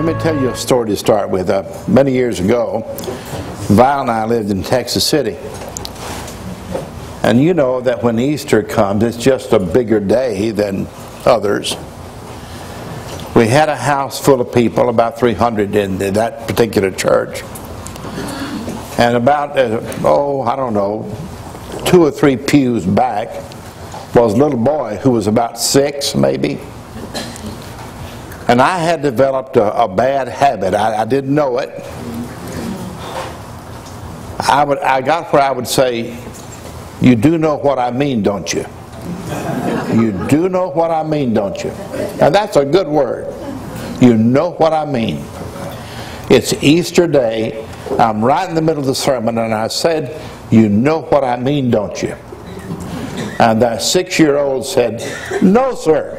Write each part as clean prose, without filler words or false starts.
Let me tell you a story to start with. Many years ago, Val and I lived in Texas City. And you know that when Easter comes, it's just a bigger day than others. We had a house full of people, about 300 in that particular church. And about, I don't know, 2 or 3 pews back was a little boy who was about 6 maybe. And I had developed a bad habit. I didn't know it. I got where I would say, "You do know what I mean, don't you? You do know what I mean, don't you?" And that's a good word. You know what I mean. It's Easter Day. I'm right in the middle of the sermon, and I said, "You know what I mean, don't you?" And that 6-year-old said, "No, sir."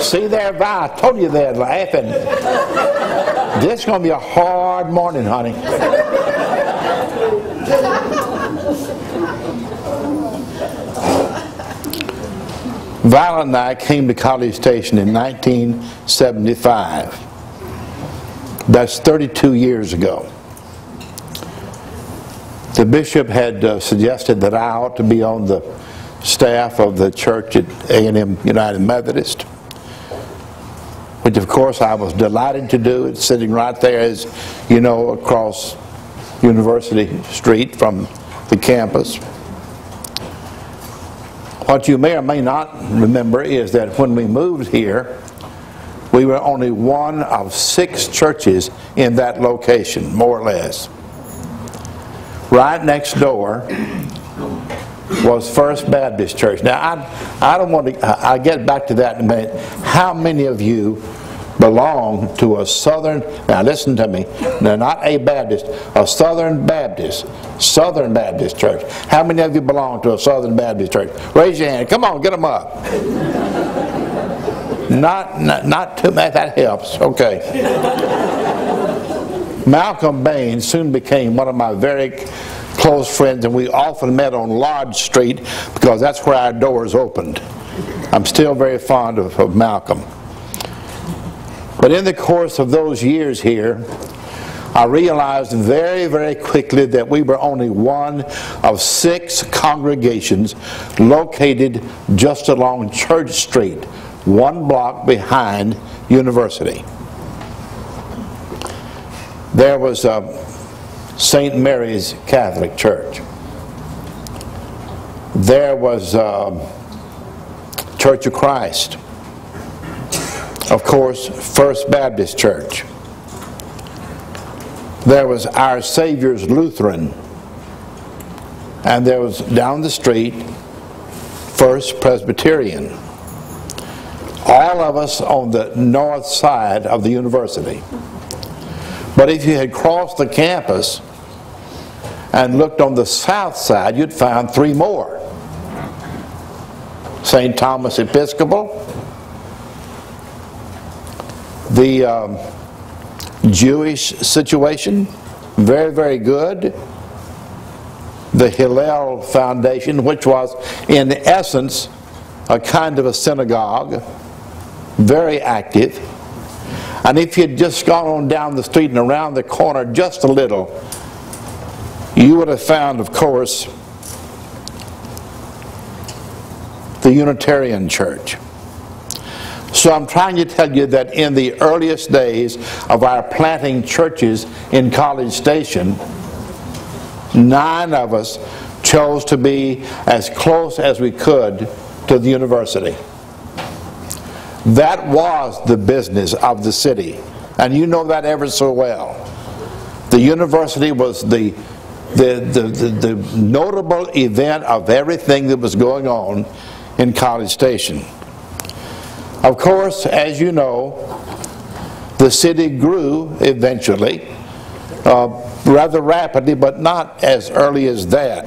See there, Vi, I told you they'd laugh, and this is going to be a hard morning, honey. Val and I came to College Station in 1975. That's 32 years ago. The bishop had suggested that I ought to be on the staff of the church at A&M United Methodist, which of course I was delighted to do. It's sitting right there, as you know, across University Street from the campus. What you may or may not remember is that when we moved here, we were only one of 6 churches in that location, more or less. Right next door was First Baptist Church. Now, I don't want to, I'll get back to that in a minute. How many of you belong to a Southern, now listen to me, no, not a Baptist, a Southern Baptist Church. How many of you belong to a Southern Baptist Church? Raise your hand. Come on, get them up. Not too much, that helps. Okay. Malcolm Bain soon became one of my very close friends, and we often met on Lodge Street because that's where our doors opened. I'm still very fond of Malcolm. But in the course of those years here, I realized very, very quickly that we were only one of 6 congregations located just along Church Street, 1 block behind University. There was St. Mary's Catholic Church. There was Church of Christ. Of course, First Baptist Church. There was Our Savior's Lutheran. And there was down the street, First Presbyterian. All of us on the north side of the university. But if you had crossed the campus and looked on the south side, you'd find 3 more. St. Thomas Episcopal, the Jewish situation, very, very good. The Hillel Foundation, which was in essence a kind of a synagogue, very active. And if you'd just gone on down the street and around the corner just a little, you would have found, of course, the Unitarian Church. So I'm trying to tell you that in the earliest days of our planting churches in College Station, 9 of us chose to be as close as we could to the university. That was the business of the city, and you know that ever so well. The university was the notable event of everything that was going on in College Station. Of course, as you know, the city grew eventually, rather rapidly, but not as early as that.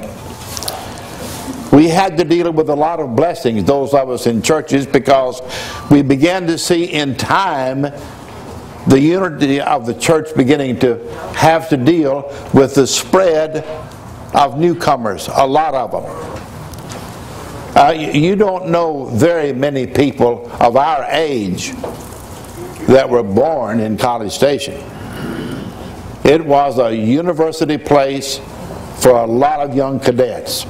We had to deal with a lot of blessings, those of us in churches, because we began to see in time the unity of the church beginning to have to deal with the spread of newcomers, a lot of them. You don't know very many people of our age that were born in College Station. It was a university place for a lot of young cadets.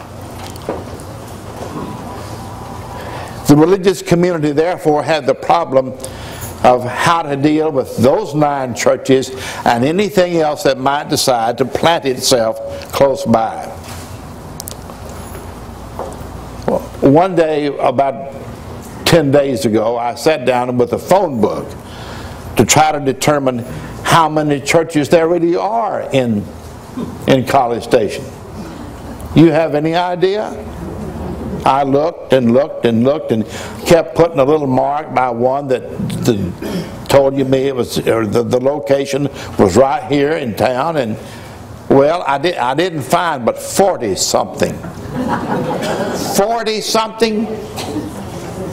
The religious community therefore had the problem of how to deal with those 9 churches and anything else that might decide to plant itself close by. One day, about 10 days ago, I sat down with a phone book to try to determine how many churches there really are in College Station. You have any idea? I looked and looked and looked and kept putting a little mark by one that told me it was, or the location was right here in town, and well, I didn't find but 40 something. 40 something?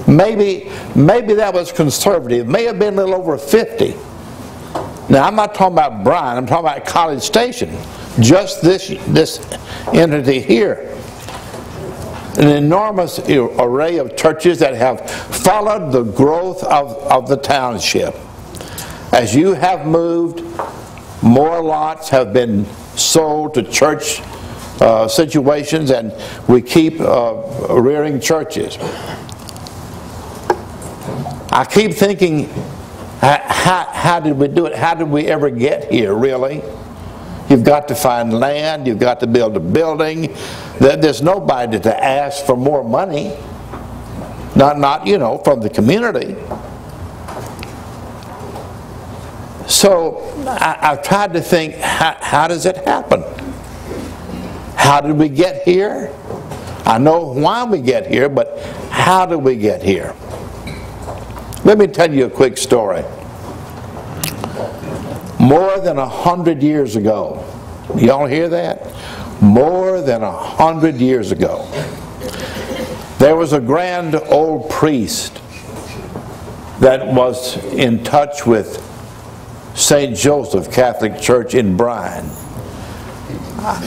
Maybe that was conservative. May have been a little over 50. Now I'm not talking about Bryan, I'm talking about College Station. Just this entity here. An enormous array of churches that have followed the growth of the township. As you have moved, more lots have been sold to church situations, and we keep rearing churches. I keep thinking, how did we do it? How did we ever get here, really? You've got to find land, you've got to build a building. There's nobody to ask for more money. Not you know, from the community. So I've tried to think, how does it happen? How did we get here? I know why we get here, but how did we get here? Let me tell you a quick story. More than 100 years ago, y'all hear that? More than 100 years ago, there was a grand old priest that was in touch with St. Joseph Catholic Church in Bryan.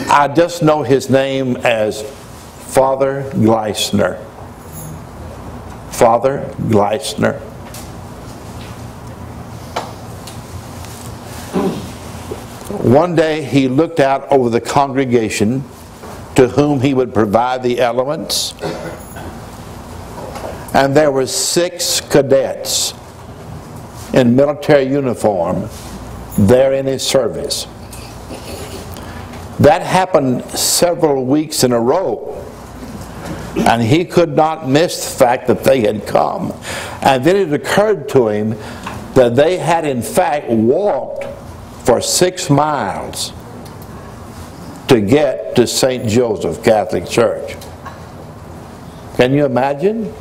I just know his name as Father Gleisner. Father Gleisner. One day he looked out over the congregation to whom he would provide the elements, and there were 6 cadets in military uniform there in his service. That happened several weeks in a row, and he could not miss the fact that they had come. And then it occurred to him that they had in fact walked for 6 miles to get to St. Joseph Catholic Church. Can you imagine?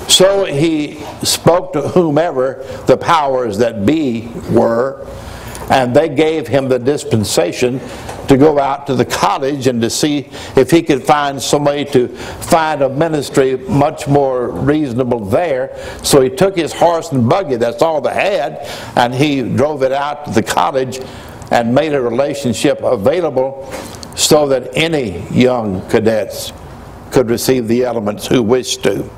So he spoke to whomever the powers that be were, and they gave him the dispensation to go out to the college and to see if he could find somebody to find a ministry much more reasonable there. So he took his horse and buggy, that's all they had, and he drove it out to the college and made a relationship available so that any young cadets could receive the elements who wished to.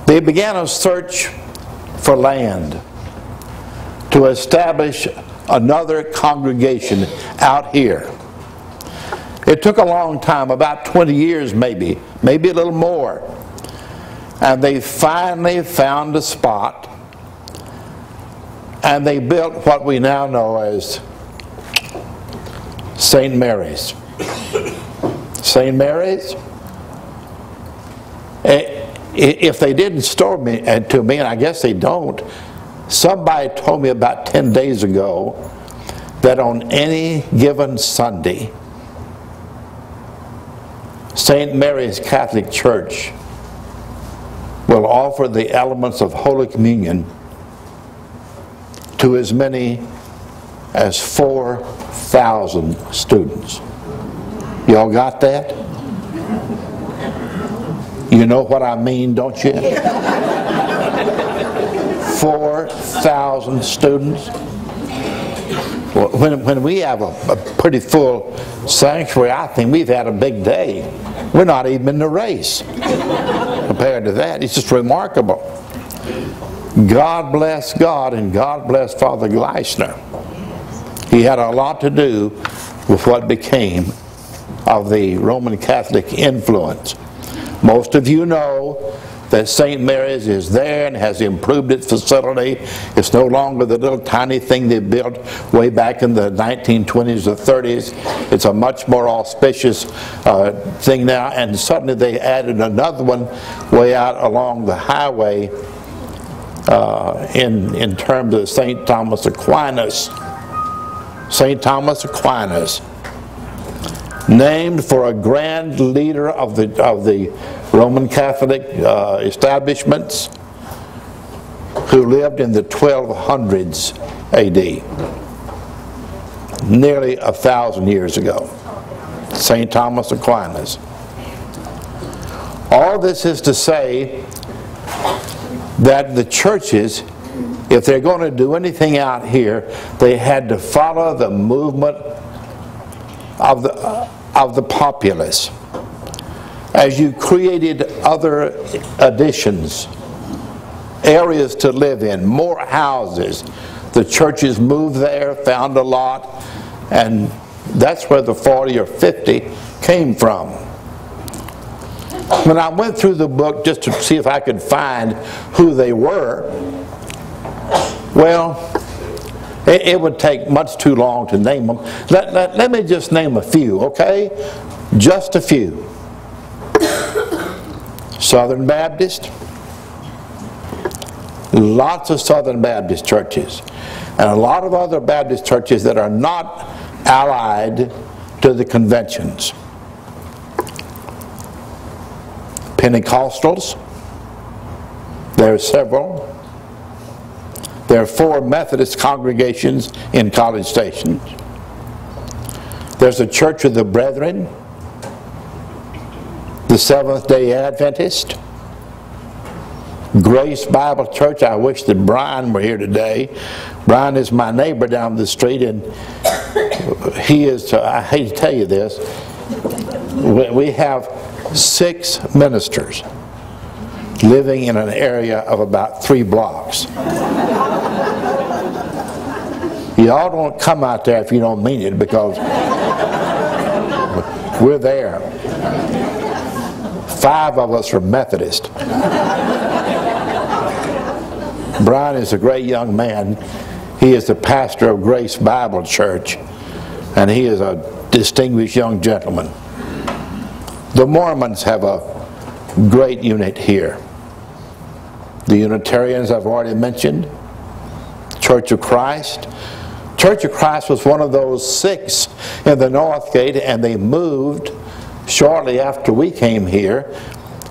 They began a search for land to establish another congregation out here. It took a long time, about 20 years maybe a little more. And they finally found a spot, and they built what we now know as St. Mary's. St. Mary's? If they didn't store me to me, and I guess they don't, somebody told me about 10 days ago that on any given Sunday, St. Mary's Catholic Church will offer the elements of Holy Communion to as many as 4,000 students. Y'all got that? You know what I mean, don't you? 4,000 students. When we have a pretty full sanctuary, I think we've had a big day. We're not even in the race compared to that. It's just remarkable. God bless God, and God bless Father Gleisner. He had a lot to do with what became of the Roman Catholic influence. Most of you know that St. Mary's is there and has improved its facility. It's no longer the little tiny thing they built way back in the 1920s or 30s. It's a much more auspicious thing now, and suddenly they added another one way out along the highway in terms of St. Thomas Aquinas. St. Thomas Aquinas, named for a grand leader of the Roman Catholic establishments who lived in the 1200s A.D., nearly 1,000 years ago. St. Thomas Aquinas. All this is to say that the churches, if they're going to do anything out here, they had to follow the movement of the populace. As you created other additions, areas to live in, more houses, the churches moved there, found a lot, and that's where the 40 or 50 came from. When I went through the book just to see if I could find who they were, well, it would take much too long to name them. Let me just name a few, okay? Just a few. Southern Baptist. Lots of Southern Baptist churches. And a lot of other Baptist churches that are not allied to the conventions. Pentecostals. There are several. There are 4 Methodist congregations in College Station. There's a Church of the Brethren, the Seventh-day Adventist, Grace Bible Church. I wish that Brian were here today. Brian is my neighbor down the street, and he is, I hate to tell you this, we have 6 ministers living in an area of about 3 blocks. Y'all don't come out there if you don't mean it, because we're there. 5 of us are Methodist. Brian is a great young man. He is the pastor of Grace Bible Church, and he is a distinguished young gentleman. The Mormons have a great unit here. The Unitarians I've already mentioned. Church of Christ. Church of Christ was one of those 6 in the North Gate, and they moved shortly after we came here,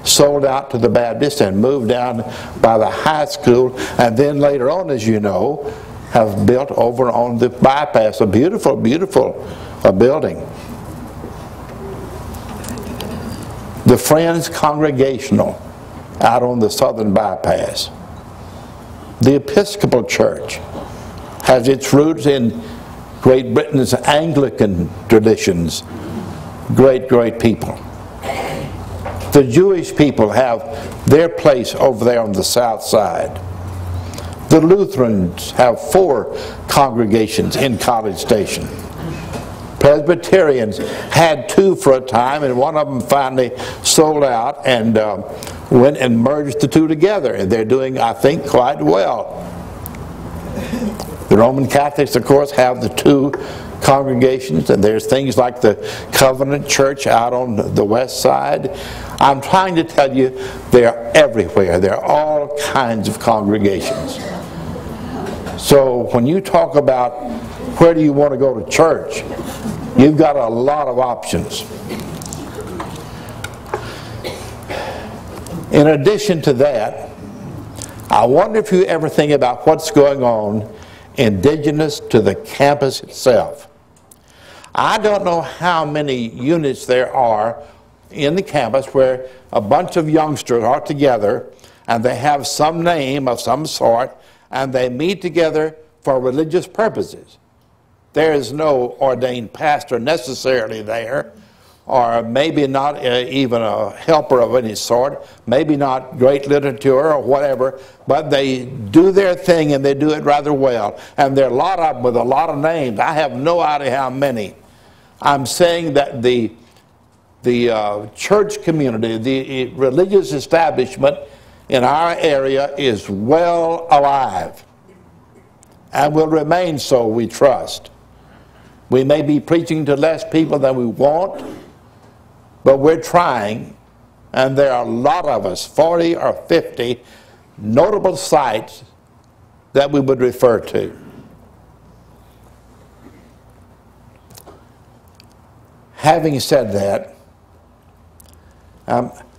sold out to the Baptists and moved down by the high school, and then later on, as you know, have built over on the bypass, a beautiful, beautiful building. The Friends Congregational out on the southern bypass. The Episcopal Church has its roots in Great Britain's Anglican traditions. Great, great people. The Jewish people have their place over there on the south side. The Lutherans have 4 congregations in College Station. Presbyterians had 2 for a time, and one of them finally sold out and went and merged the 2 together, and they're doing, I think, quite well. The Roman Catholics, of course, have the 2 congregations, and there's things like the Covenant Church out on the west side. I'm trying to tell you, they're everywhere. There are all kinds of congregations. So when you talk about where do you want to go to church, you've got a lot of options. In addition to that, I wonder if you ever think about what's going on indigenous to the campus itself. I don't know how many units there are in the campus where a bunch of youngsters are together and they have some name of some sort and they meet together for religious purposes. there is no ordained pastor necessarily there, or maybe not even a helper of any sort, maybe not great literature or whatever, but they do their thing and they do it rather well. And there are a lot of them with a lot of names. I have no idea how many. I'm saying that the church community, the religious establishment in our area is well alive and will remain so, we trust. We may be preaching to less people than we want, but we're trying, and there are a lot of us, 40 or 50 notable sites that we would refer to. Having said that,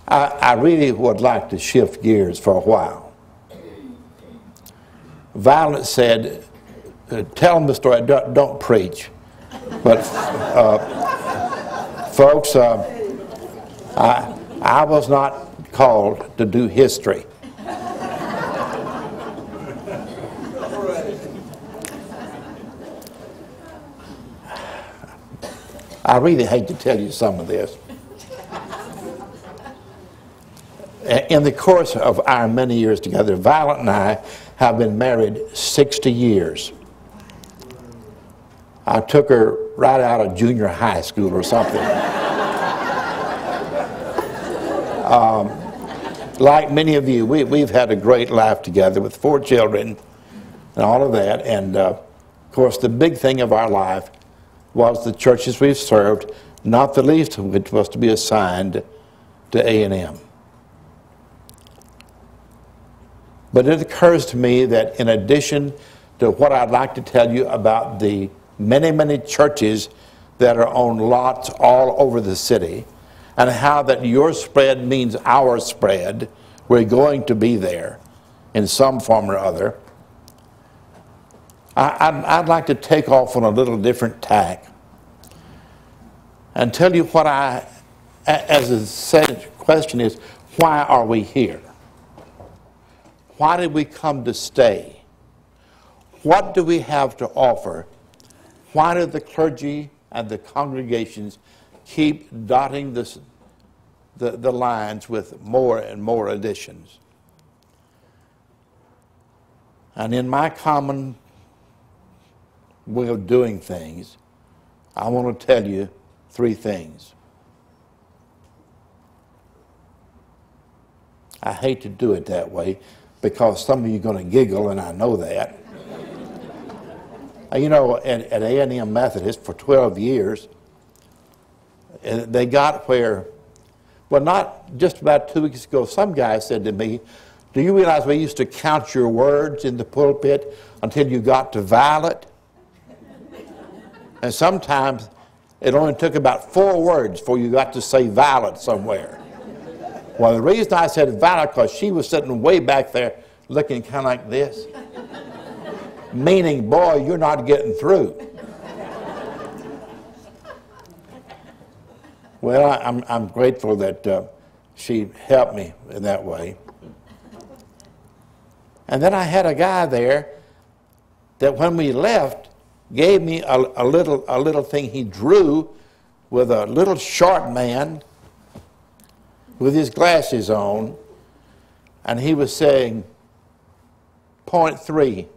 I really would like to shift gears for a while. Violet said, tell them the story, don't preach. But folks, I was not called to do history. I really hate to tell you some of this. In the course of our many years together, Violet and I have been married 60 years. I took her right out of junior high school or something. Like many of you, we've had a great life together with 4 children and all of that. And of course, the big thing of our life was the churches we've served, not the least of which was to be assigned to A&M. But it occurs to me that in addition to what I'd like to tell you about the many, many churches that are on lots all over the city, and how that your spread means our spread, we're going to be there in some form or other, I'd like to take off on a little different tack and tell you what as a said question is, why are we here? Why did we come to stay? What do we have to offer? Why do the clergy and the congregations keep dotting the lines with more and more additions? And in my common way of doing things, I want to tell you 3 things. I hate to do it that way because some of you are going to giggle, and I know that. You know, at A&M Methodist for 12 years, they got where, well, not just about 2 weeks ago, some guy said to me, do you realize we used to count your words in the pulpit until you got to Violet? And sometimes it only took about 4 words before you got to say Violet somewhere. Well, the reason I said Violet, because she was sitting way back there looking kind of like this, meaning, boy, you're not getting through. Well, I'm grateful that she helped me in that way. And then I had a guy there that when we left gave me a little thing he drew with a little short man with his glasses on, and he was saying, point 3.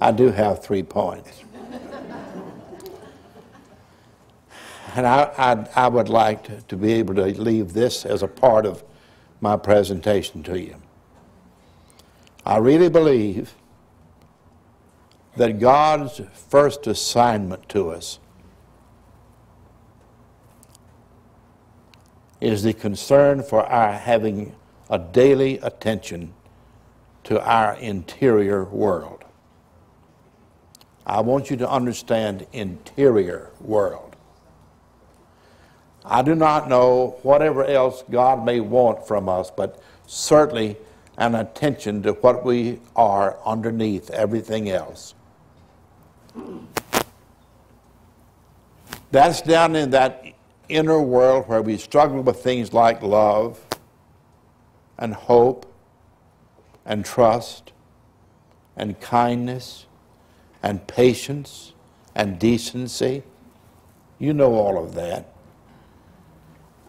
I do have 3 points. And I would like to be able to leave this as a part of my presentation to you. I really believe that God's first assignment to us is the concern for our having a daily attention to our interior world. I want you to understand interior world. I do not know whatever else God may want from us, but certainly an attention to what we are underneath everything else. That's down in that inner world where we struggle with things like love, and hope and trust and kindness and patience and decency. You know all of that.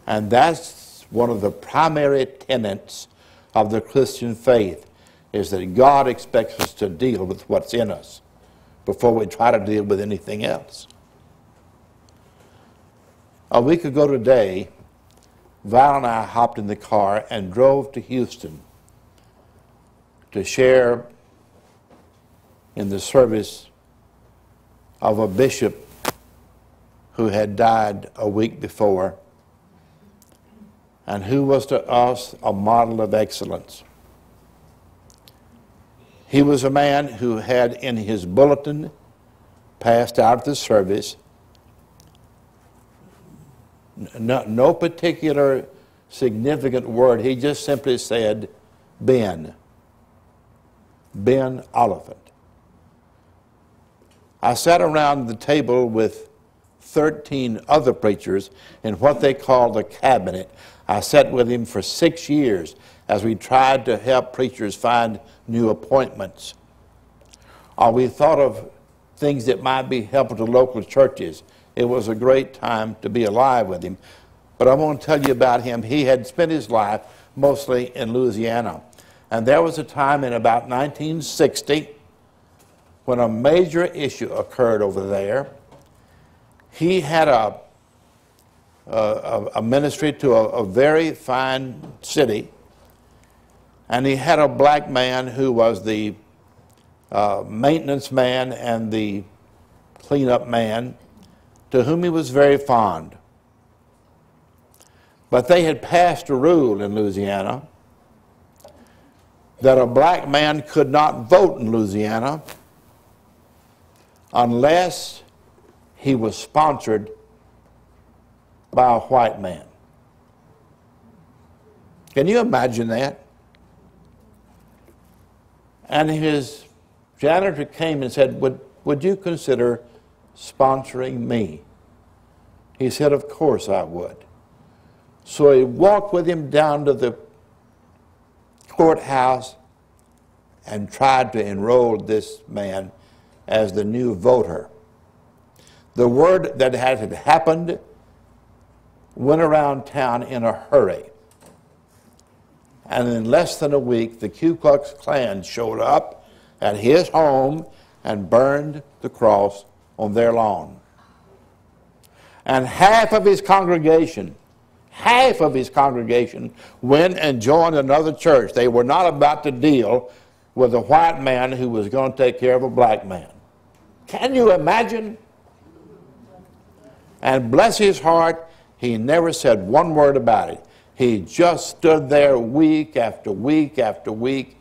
And that's one of the primary tenets of the Christian faith, is that God expects us to deal with what's in us before we try to deal with anything else. A week ago today, Val and I hopped in the car and drove to Houston to share in the service of a bishop who had died a week before and who was to us a model of excellence. He was a man who had in his bulletin passed out of the service no particular significant word. He just simply said, Ben Oliphant. I sat around the table with 13 other preachers in what they call the cabinet. I sat with him for 6 years as we tried to help preachers find new appointments. Or we thought of things that might be helpful to local churches. It was a great time to be alive with him. But I want to tell you about him. He had spent his life mostly in Louisiana. And there was a time in about 1960 when a major issue occurred over there. He had a ministry to a very fine city, and he had a black man who was the maintenance man and the cleanup man, to whom he was very fond. But they had passed a rule in Louisiana that a black man could not vote in Louisiana unless he was sponsored by a white man. Can you imagine that? And his janitor came and said, would you consider sponsoring me? He said, of course I would. So he walked with him down to the courthouse and tried to enroll this man as the new voter. The word that had happened went around town in a hurry. And in less than a week, the Ku Klux Klan showed up at his home and burned the cross on their lawn. And half of his congregation went and joined another church. They were not about to deal with a white man who was going to take care of a black man. Can you imagine? And bless his heart, he never said one word about it. He just stood there week after week after week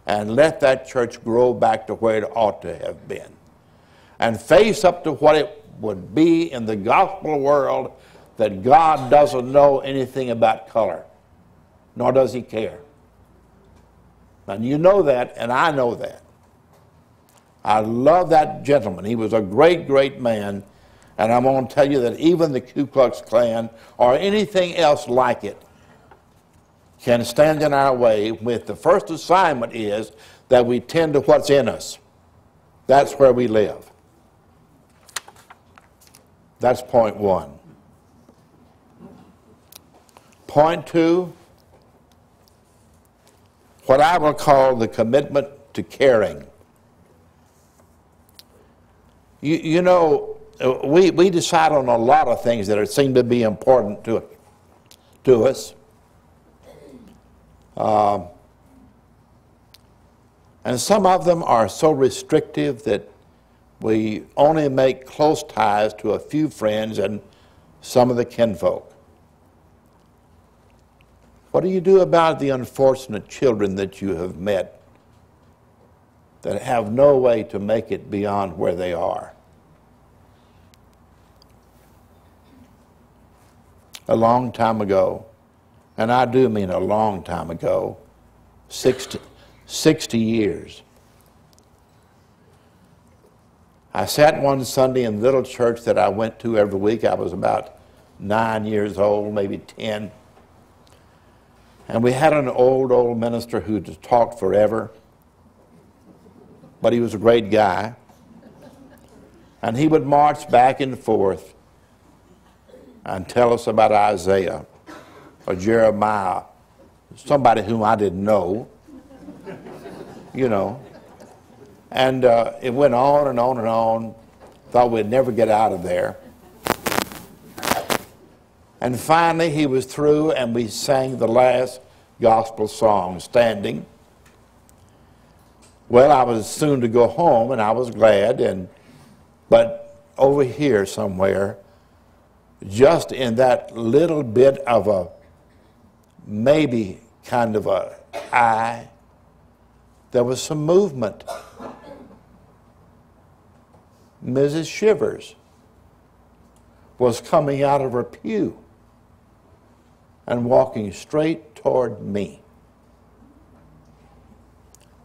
and let that church grow back to where it ought to have been, and face up to what it would be in the gospel world, that God doesn't know anything about color, nor does he care. And you know that, and I know that. I love that gentleman. He was a great, great man. And I'm going to tell you that even the Ku Klux Klan or anything else like it can stand in our way with the first assignment is that we tend to what's in us. That's where we live. That's point one. Point two, what I will call the commitment to caring. You know, we decide on a lot of things that seem to be important to us. And some of them are so restrictive that we only make close ties to a few friends and some of the kinfolk. What do you do about the unfortunate children that you have met that have no way to make it beyond where they are? A long time ago, and I do mean a long time ago, 60 years, I sat one Sunday in the little church that I went to every week. I was about 9 years old, maybe 10. And we had an old minister who just talked forever, but he was a great guy. And he would march back and forth and tell us about Isaiah or Jeremiah, somebody whom I didn't know, you know. And it went on and on and on. Thought we'd never get out of there. And finally he was through and we sang the last gospel song, standing. Well, I was soon to go home and I was glad, but over here somewhere, just in that little bit of a maybe kind of a eye, there was some movement. Mrs. Shivers was coming out of her pew and walking straight toward me.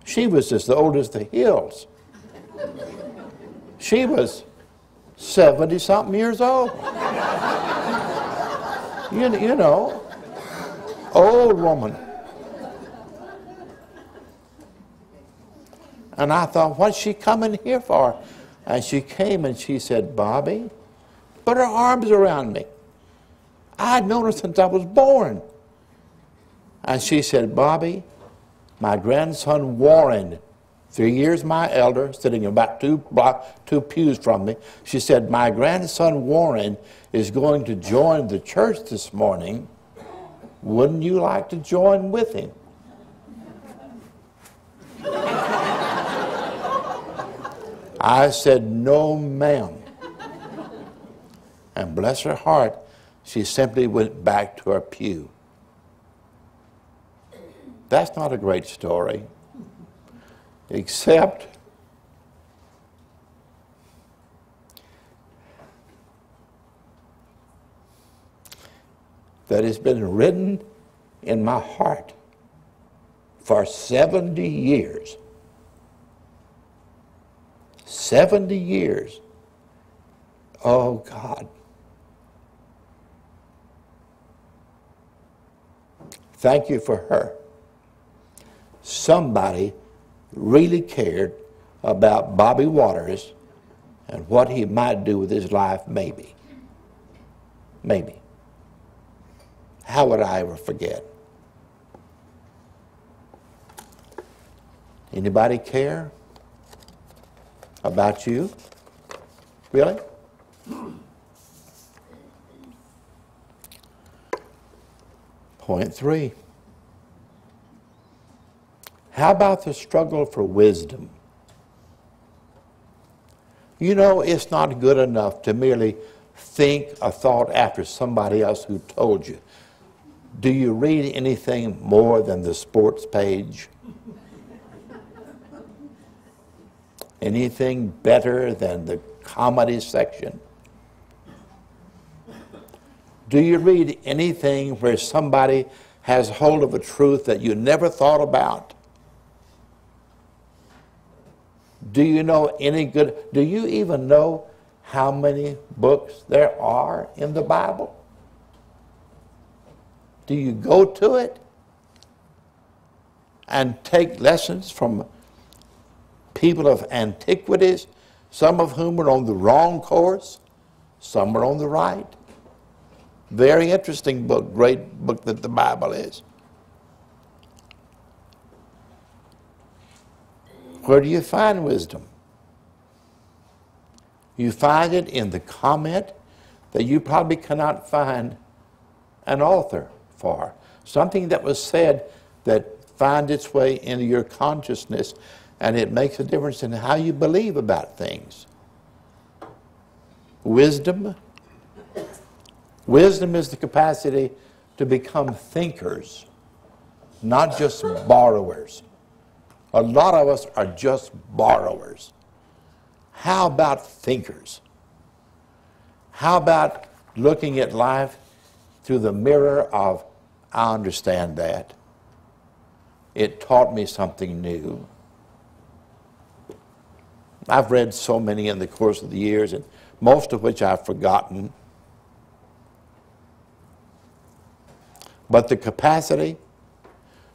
She was as old as the hills. She was 70-something years old. You know, old woman. And I thought, what's she coming here for? And she came and she said, Bobby, put her arms around me. I'd known her since I was born. And she said, Bobby, my grandson Warren, 3 years my elder, sitting about two pews from me, she said, my grandson Warren is going to join the church this morning. Wouldn't you like to join with him? I said, no, ma'am. And bless her heart, she simply went back to her pew. That's not a great story, except that it's been written in my heart for 70 years. 70 years. Oh, God. Thank you for her. Somebody really cared about Bobby Waters and what he might do with his life, maybe. Maybe. How would I ever forget? Anybody care about you? Really? Point 3. How about the struggle for wisdom? You know, it's not good enough to merely think a thought after somebody else who told you. Do you read anything more than the sports page? Anything better than the comedy section? Do you read anything where somebody has hold of a truth that you never thought about? Do you know any good? Do you even know how many books there are in the Bible? Do you go to it and take lessons from people of antiquities, some of whom were on the wrong course, some were on the right? Very interesting book, great book that the Bible is. Where do you find wisdom? You find it in the comment that you probably cannot find an author for. Something that was said that finds its way into your consciousness, and it makes a difference in how you believe about things. Wisdom. Wisdom is the capacity to become thinkers, not just borrowers. A lot of us are just borrowers. How about thinkers? How about looking at life through the mirror of, I understand that. It taught me something new. I've read so many in the course of the years, and most of which I've forgotten. But the capacity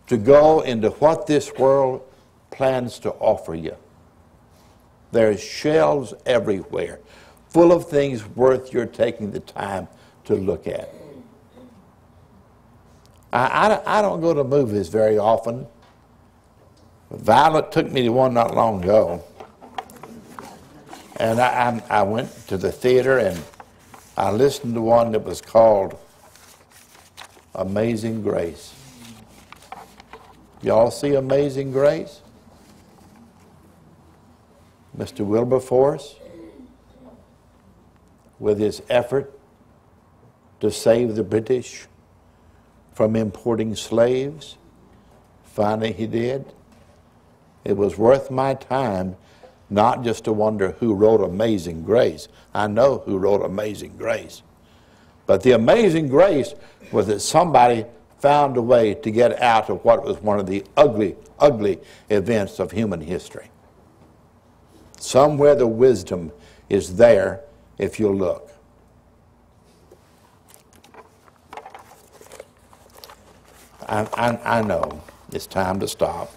to go into what this world plans to offer you. There's shelves everywhere, full of things worth your taking the time to look at. I don't go to movies very often. Violet took me to one not long ago. And I went to the theater and I listened to one that was called Amazing Grace. Y'all see Amazing Grace? Mr. Wilberforce, with his effort to save the British from importing slaves, finally he did. It was worth my time not just to wonder who wrote Amazing Grace. I know who wrote Amazing Grace. But the Amazing Grace was that somebody found a way to get out of what was one of the ugly, ugly events of human history. Somewhere the wisdom is there if you look. I know it's time to stop.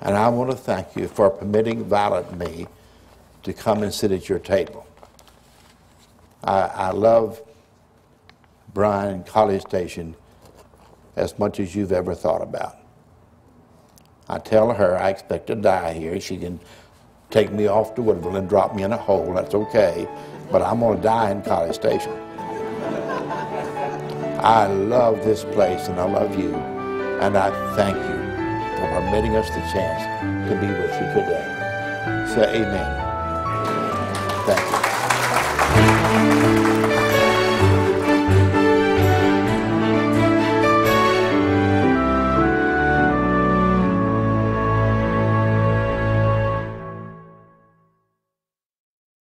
And I want to thank you for permitting Violet and me to come and sit at your table. I love Bryan College Station as much as you've ever thought about. I tell her I expect to die here. She can take me off to Woodville and drop me in a hole. That's okay. But I'm going to die in College Station. I love this place and I love you. And I thank you for permitting us the chance to be with you today. Say amen. Thank you.